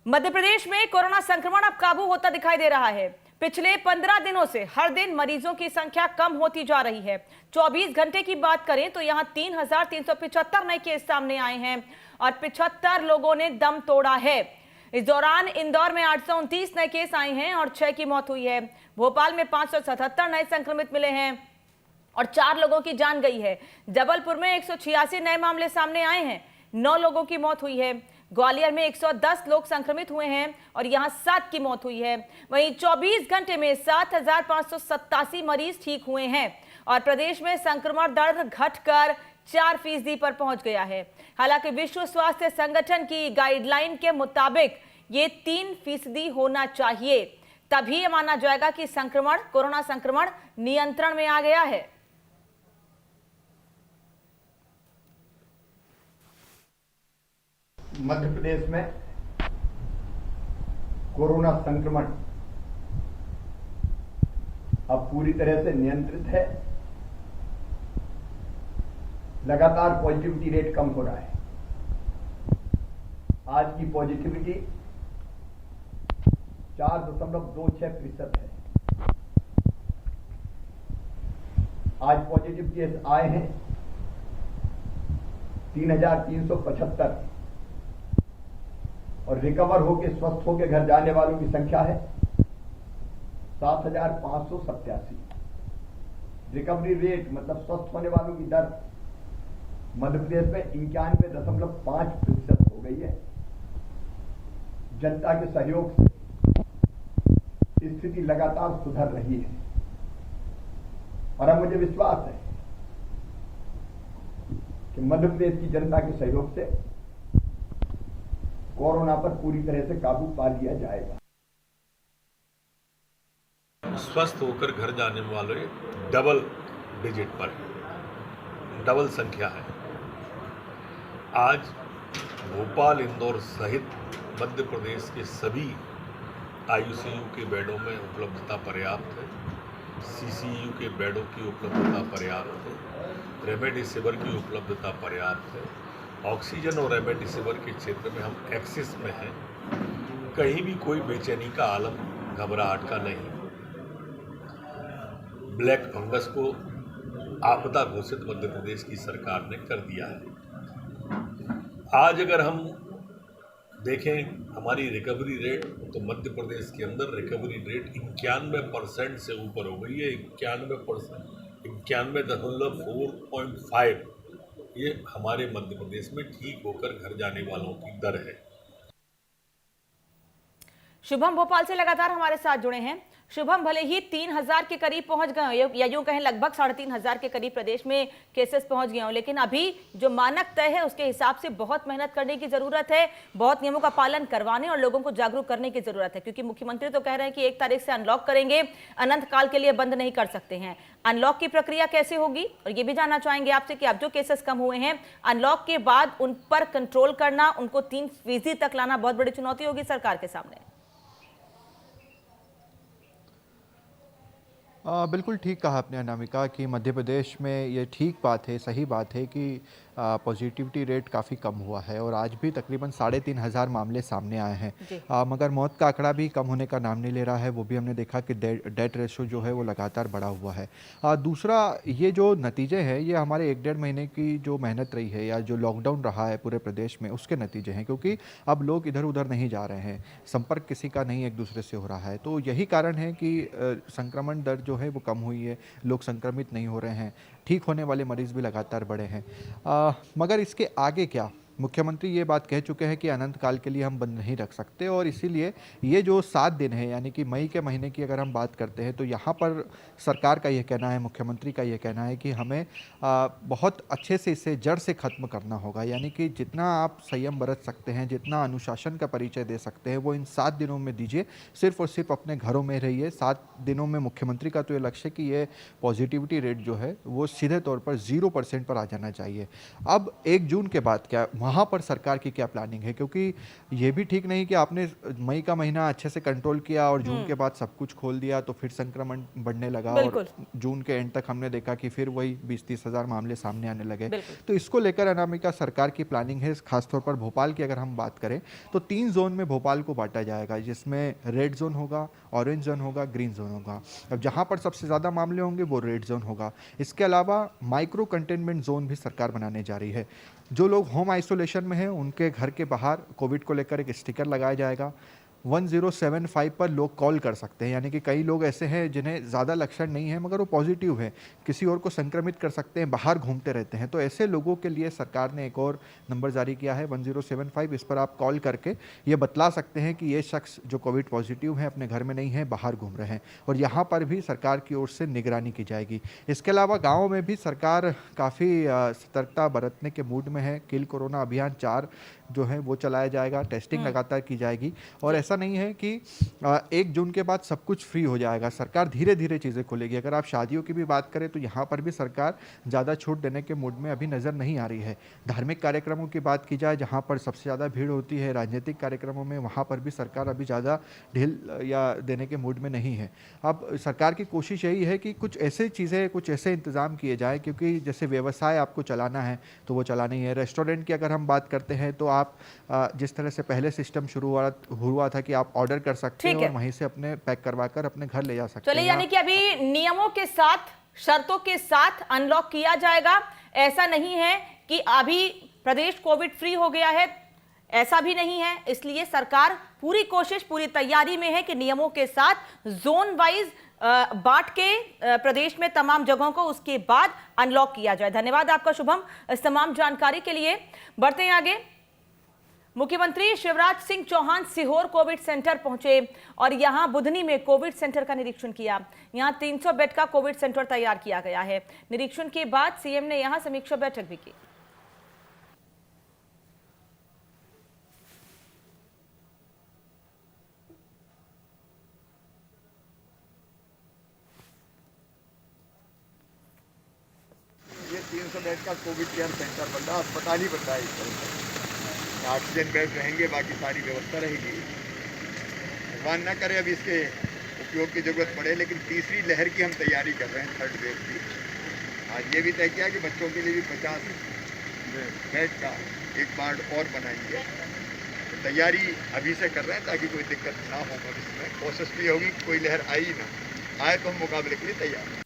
मध्य प्रदेश में कोरोना संक्रमण अब काबू होता दिखाई दे रहा है। पिछले 15 दिनों से हर दिन मरीजों की संख्या कम होती जा रही है। 24 घंटे की बात करें तो यहां 3,375 नए केस सामने आए हैं और 75 लोगों ने दम तोड़ा है। इस दौरान इंदौर में 829 नए केस आए हैं और 6 की मौत हुई है। भोपाल में 577 नए संक्रमित मिले हैं और 4 लोगों की जान गई है। जबलपुर में 186 नए मामले सामने आए हैं, 9 लोगों की मौत हुई है। ग्वालियर में 110 लोग संक्रमित हुए हैं और यहां 7 की मौत हुई है। वहीं 24 घंटे में 7,587 मरीज ठीक हुए हैं और प्रदेश में संक्रमण दर घटकर 4% पर पहुंच गया है। हालांकि विश्व स्वास्थ्य संगठन की गाइडलाइन के मुताबिक ये 3% होना चाहिए, तभी यह माना जाएगा कि कोरोना संक्रमण नियंत्रण में आ गया है। मध्य प्रदेश में कोरोना संक्रमण अब पूरी तरह से नियंत्रित है। लगातार पॉजिटिविटी रेट कम हो रहा है। आज की पॉजिटिविटी 4.26% है। आज पॉजिटिव केस आए हैं 3,375 और रिकवर होकर स्वस्थ होकर घर जाने वालों की संख्या है 7,587। रिकवरी रेट मतलब स्वस्थ होने वालों की दर मध्य प्रदेश में 91.5% हो गई है। जनता के सहयोग से स्थिति लगातार सुधर रही है और अब मुझे विश्वास है कि मध्य प्रदेश की जनता के सहयोग से कोरोना पर पूरी तरह से काबू पा लिया जाएगा। स्वस्थ होकर घर जाने वाले डबल डिजिट पर डबल संख्या है। आज भोपाल, इंदौर सहित मध्य प्रदेश के सभी आईसीयू के बेडों में उपलब्धता पर्याप्त है। सीसीयू के बेडों की उपलब्धता पर्याप्त है। रेमडेसिविर की उपलब्धता पर्याप्त है। ऑक्सीजन और रेमडेसिविर के क्षेत्र में हम एक्सिस में हैं। कहीं भी कोई बेचैनी का आलम, घबराहट का नहीं। ब्लैक फंगस को आपदा घोषित मध्य प्रदेश की सरकार ने कर दिया है। आज अगर हम देखें हमारी रिकवरी रेट, तो मध्य प्रदेश के अंदर रिकवरी रेट 91% से ऊपर हो गई है। 91.4.5 ये हमारे मध्य प्रदेश में ठीक होकर घर जाने वालों की दर है। शुभम भोपाल से लगातार हमारे साथ जुड़े हैं। शुभम, भले ही 3,000 के करीब पहुंच गए या यूं कहें लगभग 3,500 के करीब प्रदेश में केसेस पहुंच गए हों, लेकिन अभी जो मानक तय है उसके हिसाब से बहुत मेहनत करने की जरूरत है, बहुत नियमों का पालन करवाने और लोगों को जागरूक करने की जरूरत है। क्योंकि मुख्यमंत्री तो कह रहे हैं कि 1 तारीख से अनलॉक करेंगे, अनंत काल के लिए बंद नहीं कर सकते हैं। अनलॉक की प्रक्रिया कैसे होगी, और ये भी जानना चाहेंगे आपसे कि अब जो केसेस कम हुए हैं, अनलॉक के बाद उन पर कंट्रोल करना, उनको 3% तक लाना बहुत बड़ी चुनौती होगी सरकार के सामने। बिल्कुल ठीक कहा आपने अनामिका कि मध्य प्रदेश में ये ठीक बात है, सही बात है कि पॉजिटिविटी रेट काफ़ी कम हुआ है और आज भी तकरीबन 3,500 मामले सामने आए हैं। मगर मौत का आंकड़ा भी कम होने का नाम नहीं ले रहा है। वो भी हमने देखा कि डेथ रेशो जो है वो लगातार बढ़ा हुआ है। दूसरा, ये जो नतीजे हैं ये हमारे 1-1.5 महीने की जो मेहनत रही है या जो लॉकडाउन रहा है पूरे प्रदेश में, उसके नतीजे हैं। क्योंकि अब लोग इधर उधर नहीं जा रहे हैं, संपर्क किसी का नहीं एक दूसरे से हो रहा है, तो यही कारण है कि संक्रमण दर जो है वो कम हुई है। लोग संक्रमित नहीं हो रहे हैं, ठीक होने वाले मरीज भी लगातार बढ़े हैं। मगर इसके आगे क्या? मुख्यमंत्री ये बात कह चुके हैं कि अनंत काल के लिए हम बंद नहीं रख सकते और इसीलिए ये जो 7 दिन है, यानी कि मई के महीने की अगर हम बात करते हैं, तो यहाँ पर सरकार का ये कहना है, मुख्यमंत्री का ये कहना है कि हमें बहुत अच्छे से इसे जड़ से ख़त्म करना होगा। यानी कि जितना आप संयम बरत सकते हैं, जितना अनुशासन का परिचय दे सकते हैं, वो इन 7 दिनों में दीजिए। सिर्फ और सिर्फ अपने घरों में रहिए। 7 दिनों में मुख्यमंत्री का तो ये लक्ष्य है कि ये पॉजिटिविटी रेट जो है वो सीधे तौर पर 0% पर आ जाना चाहिए। अब 1 जून के बाद क्या वहाँ पर सरकार की क्या प्लानिंग है, क्योंकि ये भी ठीक नहीं कि आपने मई का महीना अच्छे से कंट्रोल किया और जून के बाद सब कुछ खोल दिया तो फिर संक्रमण बढ़ने लगा और जून के एंड तक हमने देखा कि फिर वही 20-30 हज़ार मामले सामने आने लगे। तो इसको लेकर अनामिका सरकार की प्लानिंग है। खासतौर पर भोपाल की अगर हम बात करें तो 3 जोन में भोपाल को बांटा जाएगा, जिसमें रेड जोन होगा, ऑरेंज जोन होगा, ग्रीन जोन होगा। अब जहाँ पर सबसे ज़्यादा मामले होंगे वो रेड जोन होगा। इसके अलावा माइक्रो कंटेनमेंट जोन भी सरकार बनाने जा रही है। जो लोग होम आइसोलेशन में हैं उनके घर के बाहर कोविड को लेकर एक स्टिकर लगाया जाएगा। 1075 पर लोग कॉल कर सकते हैं, यानी कि कई लोग ऐसे हैं जिन्हें ज़्यादा लक्षण नहीं है मगर वो पॉजिटिव है, किसी और को संक्रमित कर सकते हैं, बाहर घूमते रहते हैं, तो ऐसे लोगों के लिए सरकार ने एक और नंबर जारी किया है 1075। इस पर आप कॉल करके ये बतला सकते हैं कि ये शख्स जो कोविड पॉजिटिव है अपने घर में नहीं है, बाहर घूम रहे हैं, और यहाँ पर भी सरकार की ओर से निगरानी की जाएगी। इसके अलावा गाँव में भी सरकार काफ़ी सतर्कता बरतने के मूड में है। किल कोरोना अभियान 4 जो है वो चलाया जाएगा, टेस्टिंग लगातार की जाएगी, और ऐसा नहीं है कि 1 जून के बाद सब कुछ फ्री हो जाएगा। सरकार धीरे धीरे चीज़ें खोलेगी। अगर आप शादियों की भी बात करें तो यहाँ पर भी सरकार ज़्यादा छूट देने के मूड में अभी नज़र नहीं आ रही है। धार्मिक कार्यक्रमों की बात की जाए, जहाँ पर सबसे ज़्यादा भीड़ होती है, राजनीतिक कार्यक्रमों में, वहाँ पर भी सरकार अभी ज़्यादा ढील या देने के मूड में नहीं है। अब सरकार की कोशिश यही है कि कुछ ऐसे चीज़ें, कुछ ऐसे इंतज़ाम किए जाए, क्योंकि जैसे व्यवसाय आपको चलाना है तो वो चलाना ही है। रेस्टोरेंट की अगर हम बात करते हैं तो आप जिस तरह से पहले सिस्टम शुरू हुआ था कि आप ऑर्डर कर सकते हैं और वहीं से अपने पैक करवा कर अपने घर ले जा सकते हैं। चलिए, यानी कि अभी नियमों के साथ, शर्तों के साथ अनलॉक किया जाएगा। ऐसा नहीं है कि अभी प्रदेश कोविड फ्री हो गया है, ऐसा भी नहीं है। इसलिए सरकार पूरी कोशिश, पूरी तैयारी में है कि नियमों के साथ जोन वाइज बांट के प्रदेश में तमाम जगहों को उसके बाद अनलॉक किया जाए। धन्यवाद आपका शुभम इस तमाम जानकारी के लिए। बढ़ते हैं आगे। मुख्यमंत्री शिवराज सिंह चौहान सीहोर कोविड सेंटर पहुंचे और यहां बुधनी में कोविड सेंटर का निरीक्षण किया। यहां 300 बेड का कोविड सेंटर तैयार किया गया है। निरीक्षण के बाद सीएम ने यहां समीक्षा बैठक भी की। ये 300 बेड का कोविड केयर सेंटर बन रहा है, अस्पताल ही बन रहा है। इस तरह से ऑक्सीजन बेड रहेंगे, बाकी सारी व्यवस्था रहेगी। भगवान ना करे अभी इसके उपयोग की जरूरत पड़े, लेकिन तीसरी लहर की हम तैयारी कर रहे हैं, 3rd वेव की। आज ये भी तय किया कि बच्चों के लिए भी 50 बेड का एक वार्ड और बनाएंगे। तो तैयारी अभी से कर रहे हैं ताकि कोई दिक्कत ना हो भविष्य में। कोशिश भी होगी कोई लहर आई ना आए तो हम मुकाबले के लिए तैयार हैं।